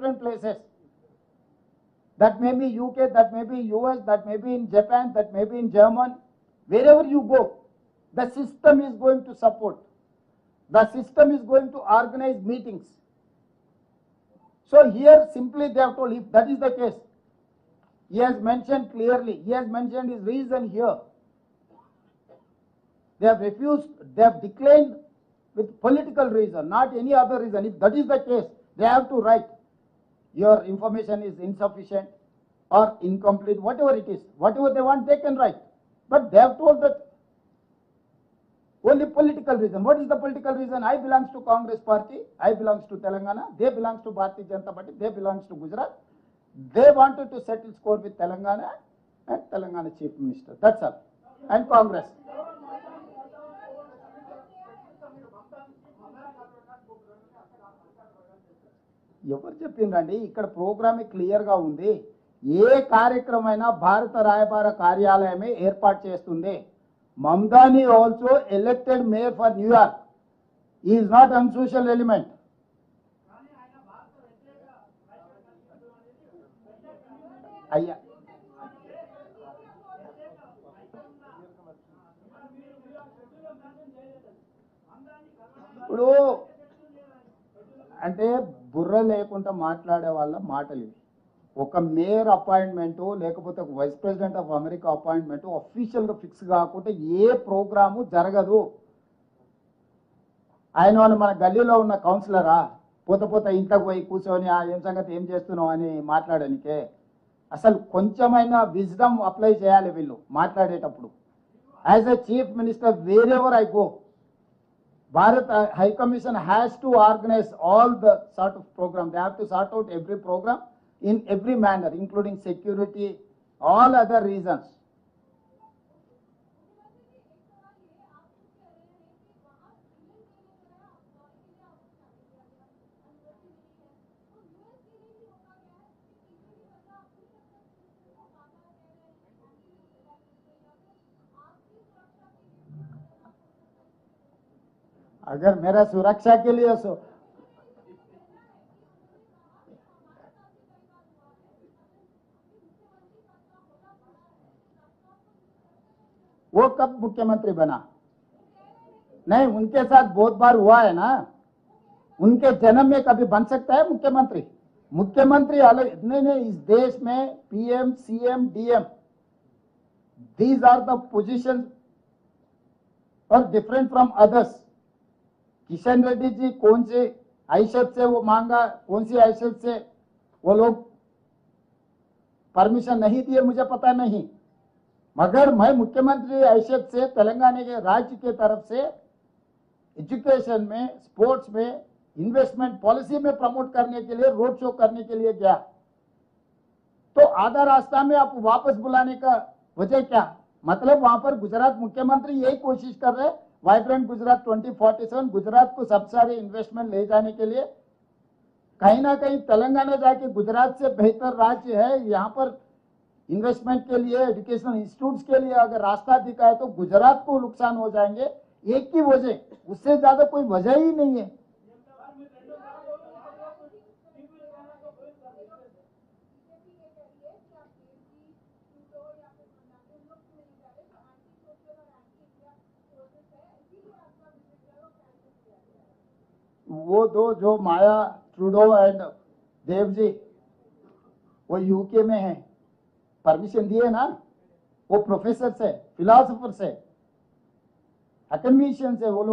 different places. That may be UK, that may be US, that may be in Japan, that may be in Germany. Wherever you go, the system is going to support. The system is going to organize meetings. So here simply they have told, if that is the case, he has mentioned clearly, he has mentioned his reason here. They have refused, they have declined with political reason, not any other reason. If that is the case, they have to write, your information is insufficient or incomplete, whatever it is, whatever they want, they can write. But they have told that only political reason. What is the political reason? I belongs to Congress party, I belongs to Telangana, they belongs to Bharatiya Janata Party, they belongs to Gujarat. They wanted to settle score with Telangana and Telangana Chief Minister. That's all. And Congress. ఎవరు చెప్పిండ్రండి? ఇక్కడ programme clear గా ఉంది. ఏ కార్యక్రమైనా భారత రాయబార కార్యాలయమే ఏర్పాటు చేస్తుంది. Mamdani also elected mayor for New York. He is not unsocial element. అయ్యా ఇప్పుడు అంటే బుర్ర లేకుండా మాట్లాడే వాళ్ళ మాటలు ఇవి. ఒక మేయర్ అపాయింట్మెంటు లేకపోతే ఒక vice president of America appointment అఫీషియల్గా ఫిక్స్ కాకుండా ఏ ప్రోగ్రాము జరగదు. ఆయన మన గల్లీలో ఉన్న కౌన్సిలరా పోతే ఇంట్లోకి పోయి కూర్చొని ఏం సంగతి ఏం చేస్తున్నావు అని మాట్లాడడానికే. అసలు కొంచెమైనా విజ్డమ్ అప్లై చేయాలి వీళ్ళు మాట్లాడేటప్పుడు. As a chief minister wherever I go, Bharat High Commission has to organize all the sort of program. They have to sort out every program in every manner, including security, all other reasons. अगर मेरा सुरक्षा के लिए सो वो कब मुख्यमंत्री बना? नहीं, उनके साथ बहुत बार हुआ है ना. उनके जन्म में कभी बन सकता है मुख्यमंत्री? मुख्यमंत्री अलग नहीं, इस देश में PM, CM, DM, these are the position और different from others. Kishan Reddy ji कौन से हैसियत से वो मांगा, कौन सी हैसियत से वो लोग परमिशन नहीं दिए मुझे पता नहीं, मगर मैं मुख्यमंत्री हैसियत से तेलंगाना के राज्य के तरफ से एजुकेशन में, स्पोर्ट्स में, इन्वेस्टमेंट पॉलिसी में प्रमोट करने के लिए, रोड शो करने के लिए गया. तो आधा रास्ता में आप वापस बुलाने का वजह क्या? मतलब वहां पर गुजरात मुख्यमंत्री यही कोशिश कर रहे हैं, वाइब्रेंट गुजरात 2047, गुजरात को सब सारे इन्वेस्टमेंट ले जाने के लिए. कहीं ना कहीं तेलंगाना जाके गुजरात से बेहतर राज्य है, यहाँ पर इन्वेस्टमेंट के लिए, एजुकेशनल इंस्टीट्यूट्स के लिए अगर रास्ता दिखाए तो गुजरात को नुकसान हो जाएंगे. एक की वजह, उससे ज्यादा कोई वजह ही नहीं है. वो दो जो माया ट्रूडो एंड देव जी वो यूके में है, परमिशन दिए ना. वो प्रोफेसर से, फिलोसोफर से, एकेडमिशियन से, वो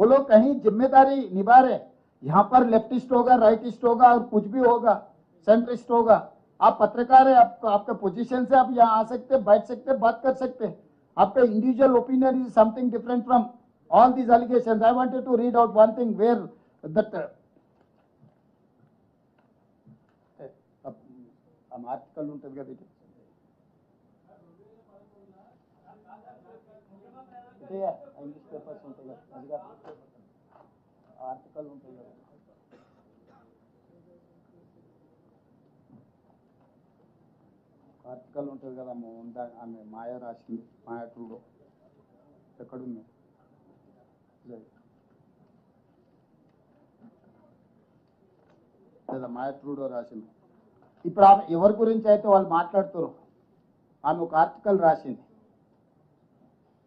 लोग कहीं जिम्मेदारी निभा रहे. यहाँ पर लेफ्टिस्ट होगा, राइटिस्ट होगा और कुछ भी होगा, सेंट्रिस्ट होगा. आप पत्रकार है, आपका पोजीशन से आप यहाँ आ सकते, बैठ सकते, बात कर सकते. आपका individual opinion is something different from all these allegations. I wanted to read out one thing where that article ఉంటుంది కదా, ఇది ఇంగ్లీష్ పేపర్స్ ఉంటాయి కదా, అది ఆర్టికల్ ఉంటుంది కదా, ఆర్టికల్ ఉంటుంది కదా, ఆమె మాయా రాసింది, మాయా ట్రూడో ఎక్కడుంది? లేదా మాయా ట్రూడో రాసింది. ఇప్పుడు ఆమె ఎవరి గురించి అయితే వాళ్ళు మాట్లాడుతారు, ఆమె ఒక ఆర్టికల్ రాసింది.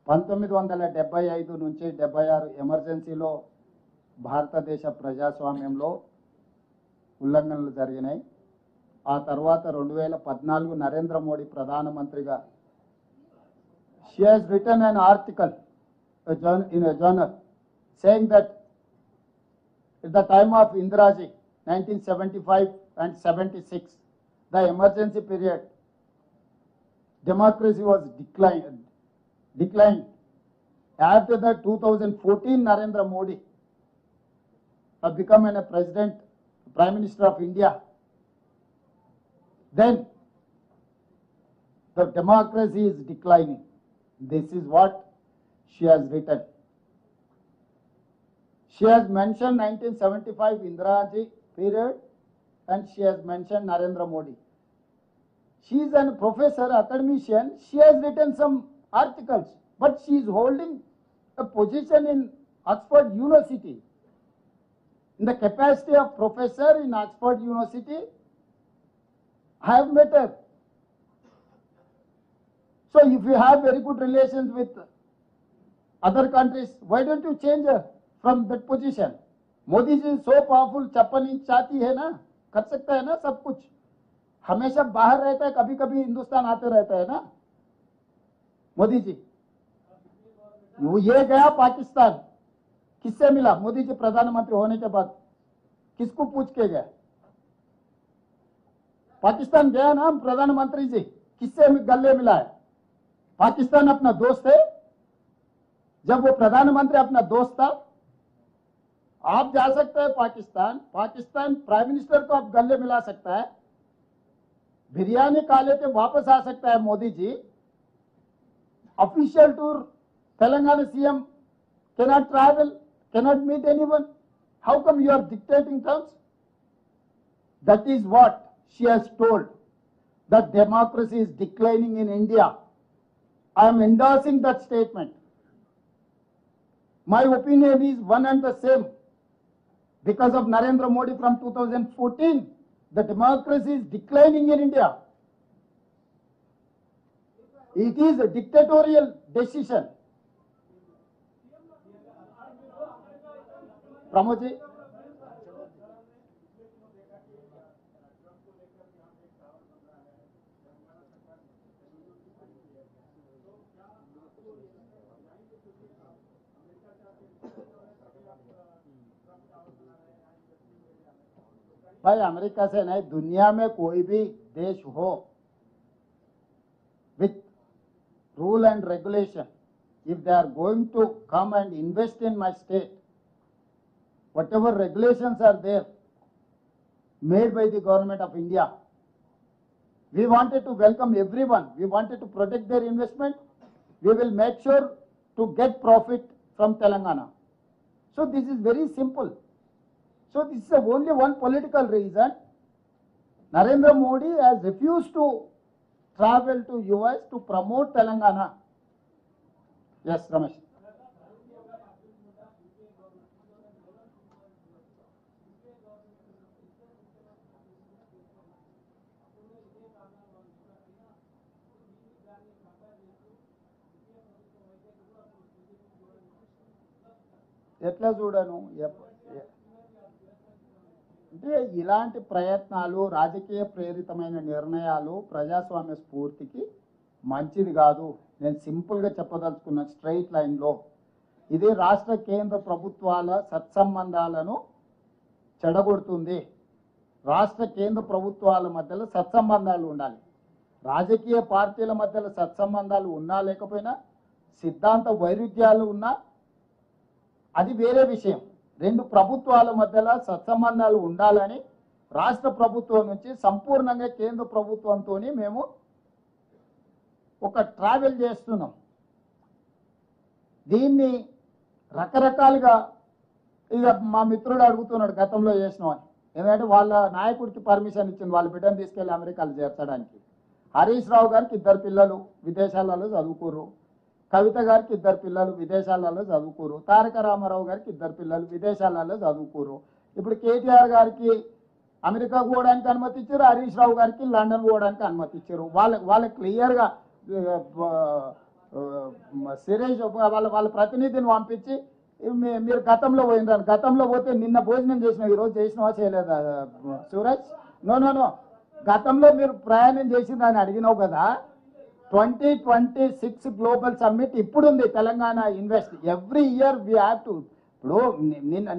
1975 నుంచి 76 ఎమర్జెన్సీలో భారతదేశ ప్రజాస్వామ్యంలో ఉల్లంఘనలు జరిగినాయి. ఆ తర్వాత 2014 నరేంద్ర మోడీ ప్రధానమంత్రిగా she has written an article in a journal saying that at the time of Indiraji 1975 and 76, the emergency period, democracy was declined. After that, 2014 Narendra Modi have become a president, Prime Minister of India. Then the democracy is declining. This is what she has written. She has mentioned 1975 Indiraji period and she has mentioned Narendra Modi. She is a professor, academician. She has written some articles, but she is holding a position in Oxford University. In the capacity of professor in Oxford University, I have met her. So if you have very good relations with other countries, why don't you change her from that position? Modi ji is so powerful, chappal inch चाहती है ना, कर सकता है ना सब कुछ. हमेशा बाहर रहता है, कभी कभी हिंदुस्तान आते रहता है ना मोदी जी. वो ये गया पाकिस्तान, किससे मिला? मोदी जी प्रधानमंत्री होने के बाद किसको पूछ के गया? पाकिस्तान गया ना प्रधानमंत्री जी, किससे गले मिला है? पाकिस्तान अपना दोस्त है. जब वो प्रधानमंत्री अपना दोस्त था, आप जा सकते हैं पाकिस्तान प्राइम मिनिस्टर को आप गले मिला सकता है, बिरयानी खा लेके वापस आ सकता है Modi ji. Official tour Telangana CM cannot travel, cannot meet anyone. How come you are dictating terms? That is what she has told, that democracy is declining in India. I am endorsing that statement. My opinion is one and the same. Because of Narendra Modi from 2014, the democracy is declining in India. It is a dictatorial decision. Pramod ji. भाई America से नहीं, दुनिया में कोई भी देश हो with rule and regulation, if they are going to come and invest in my state, whatever regulations are there made by the government of India, we wanted to welcome everyone. We wanted to protect their investment. We will make sure to get profit from Telangana. So this is very simple. So this is only one political reason. Narendra Modi has refused to travel to US to promote Telangana. Yes, Ramesh. ఎట్లా చూడను, అంటే ఇలాంటి ప్రయత్నాలు, రాజకీయ ప్రేరితమైన నిర్ణయాలు ప్రజాస్వామ్య స్ఫూర్తికి మంచిది కాదు. నేను సింపుల్గా చెప్పదలుచుకున్న స్ట్రైట్ లైన్లో, ఇది రాష్ట్ర కేంద్ర ప్రభుత్వాల సత్సంబంధాలను చెడగొడుతుంది. రాష్ట్ర కేంద్ర ప్రభుత్వాల మధ్యలో సత్సంబంధాలు ఉండాలి. రాజకీయ పార్టీల మధ్యలో సత్సంబంధాలు ఉన్నా లేకపోయినా, సిద్ధాంత వైరుధ్యాలు ఉన్నా అది వేరే విషయం. రెండు ప్రభుత్వాల మధ్యలో సత్సంబంధాలు ఉండాలని రాష్ట్ర ప్రభుత్వం నుంచి సంపూర్ణంగా కేంద్ర ప్రభుత్వంతో మేము ఒక ట్రావెల్ చేస్తున్నాం. దీన్ని రకరకాలుగా ఇక మా మిత్రుడు అడుగుతున్నాడు గతంలో చేసినామని, ఎందుకంటే వాళ్ళ నాయకుడికి పర్మిషన్ ఇచ్చింది వాళ్ళ బిడ్డను తీసుకెళ్లి అమెరికాలో చేర్చడానికి. హరీష్ రావు గారికి 2 పిల్లలు విదేశాలలో చదువుకోరు, కవిత గారికి 2 పిల్లలు విదేశాలలో చదువుకోరు, తారక రామారావు గారికి 2 పిల్లలు విదేశాలలో చదువుకోరు. ఇప్పుడు కేటీఆర్ గారికి అమెరికా పోవడానికి అనుమతి ఇచ్చారు, హరీష్ రావు గారికి లండన్ పోవడానికి అనుమతి ఇచ్చారు. వాళ్ళకి క్లియర్గా సిరేష్ వాళ్ళ ప్రతినిధిని పంపించి మీరు గతంలో పోయినారు, గతంలో పోతే నిన్న భోజనం చేసినావు, ఈరోజు చేసినావా చేయలేదా సూరజ్? నో గతంలో మీరు ప్రయాణం చేసిందని అడిగినావు కదా. 2026 గ్లోబల్ సమ్మిట్ ఇప్పుడుంది Telangana invest. Every year we have to. ఇప్పుడు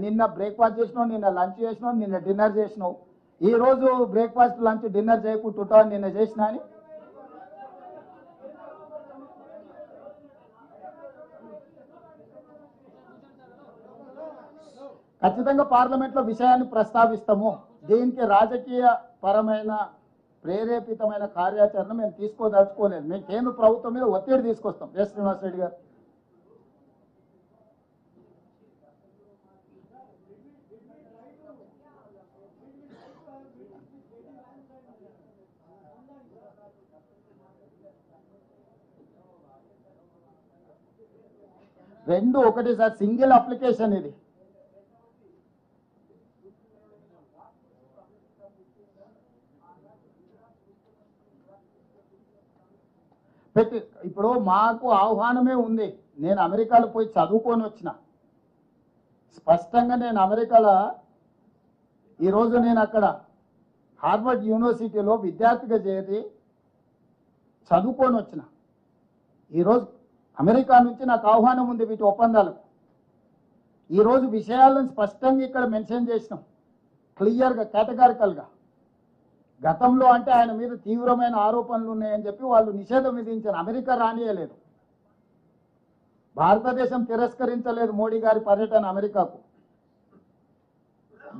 నిన్న బ్రేక్ఫాస్ట్ చేసినావు, నిన్న లంచ్ చేసినావు, నిన్న డిన్నర్ చేసినావు. ఈ రోజు బ్రేక్ఫాస్ట్ లంచ్ డిన్నర్ చేయకుంటుంటావు నిన్న చేసినా అని. ఖచ్చితంగా పార్లమెంట్లో విషయాన్ని ప్రస్తావిస్తాము. దీనికి రాజకీయ పరమైన ప్రేరేపితమైన కార్యాచరణ మేము తీసుకోదలుచుకోలేదు. మేము కేంద్ర ప్రభుత్వం మీద ఒత్తిడి తీసుకొస్తాం. ఎస్ శ్రీనివాస్ రెడ్డి గారు. రెండు ఒకటి సార్, సింగిల్ అప్లికేషన్ ఇది. ఇప్పుడు మాకు ఆహ్వానమే ఉంది. నేను అమెరికాలో పోయి చదువుకొని వచ్చిన. స్పష్టంగా నేను అమెరికాలో ఈరోజు నేను అక్కడ హార్వర్డ్ యూనివర్సిటీలో విద్యార్థిగా చేరి చదువుకొని వచ్చిన. ఈరోజు అమెరికా నుంచి నాకు ఆహ్వానం ఉంది వీటి ఒప్పందాలకు. ఈరోజు విషయాలను స్పష్టంగా ఇక్కడ మెన్షన్ చేసినాం, క్లియర్గా కేటగారికల్గా. గతంలో అంటే ఆయన మీద తీవ్రమైన ఆరోపణలు ఉన్నాయని చెప్పి వాళ్ళు నిషేధం విధించారు. అమెరికా రానియలేదు, భారతదేశం తిరస్కరించలేదు మోడీ గారి పర్యటన అమెరికాకు.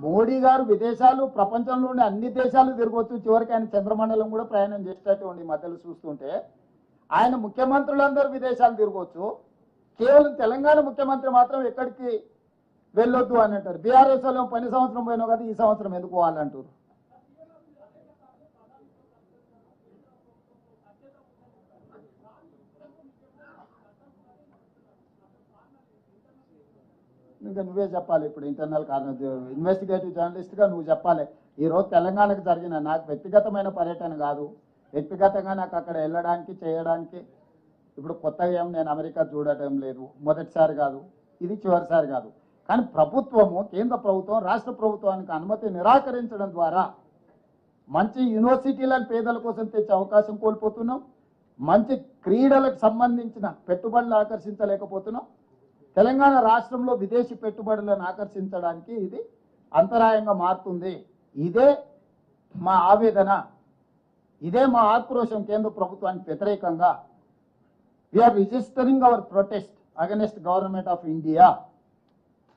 మోడీ గారు విదేశాలు ప్రపంచంలోని అన్ని దేశాలు తిరగొచ్చు, చివరికి ఆయన చంద్రమండలం కూడా ప్రయాణం చేసేటట్టు ఉండి మధ్యలో చూస్తుంటే ఆయన ముఖ్యమంత్రులందరూ విదేశాలు తిరగొచ్చు, కేవలం తెలంగాణ ముఖ్యమంత్రి మాత్రం ఎక్కడికి వెళ్ళొద్దు అని అంటారు. బీఆర్ఎస్ వాళ్ళు పని సంవత్సరం పోయినావు కదా, ఈ సంవత్సరం ఎందుకు పోవాలంటారు. ఇంకా నువ్వే చెప్పాలి. ఇప్పుడు ఇంటర్నల్ కారణం, ఇన్వెస్టిగేటివ్ జర్నలిస్ట్గా నువ్వు చెప్పాలి. ఈరోజు తెలంగాణకు జరిగిన నాకు వ్యక్తిగతమైన పర్యటన కాదు, వ్యక్తిగతంగా నాకు అక్కడ వెళ్ళడానికి చేయడానికి ఇప్పుడు కొత్తగా ఏం నేను అమెరికా చూడటం లేదు, మొదటిసారి కాదు, ఇది చివరిసారి కాదు. కానీ ప్రభుత్వము, కేంద్ర ప్రభుత్వం రాష్ట్ర ప్రభుత్వానికి అనుమతి నిరాకరించడం ద్వారా మంచి యూనివర్సిటీలను పేదల కోసం తెచ్చే అవకాశం కోల్పోతున్నాం, మంచి క్రీడలకు సంబంధించిన పెట్టుబడులు ఆకర్షించలేకపోతున్నాం. తెలంగాణ రాష్ట్రంలో విదేశీ పెట్టుబడులను ఆకర్షించడానికి ఇది అంతరాయంగా మారుతుంది. ఇదే మా ఆవేదన, ఇదే మా ఆక్రోశం కేంద్ర ప్రభుత్వానికి వ్యతిరేకంగా. We are registering our protest against government of India.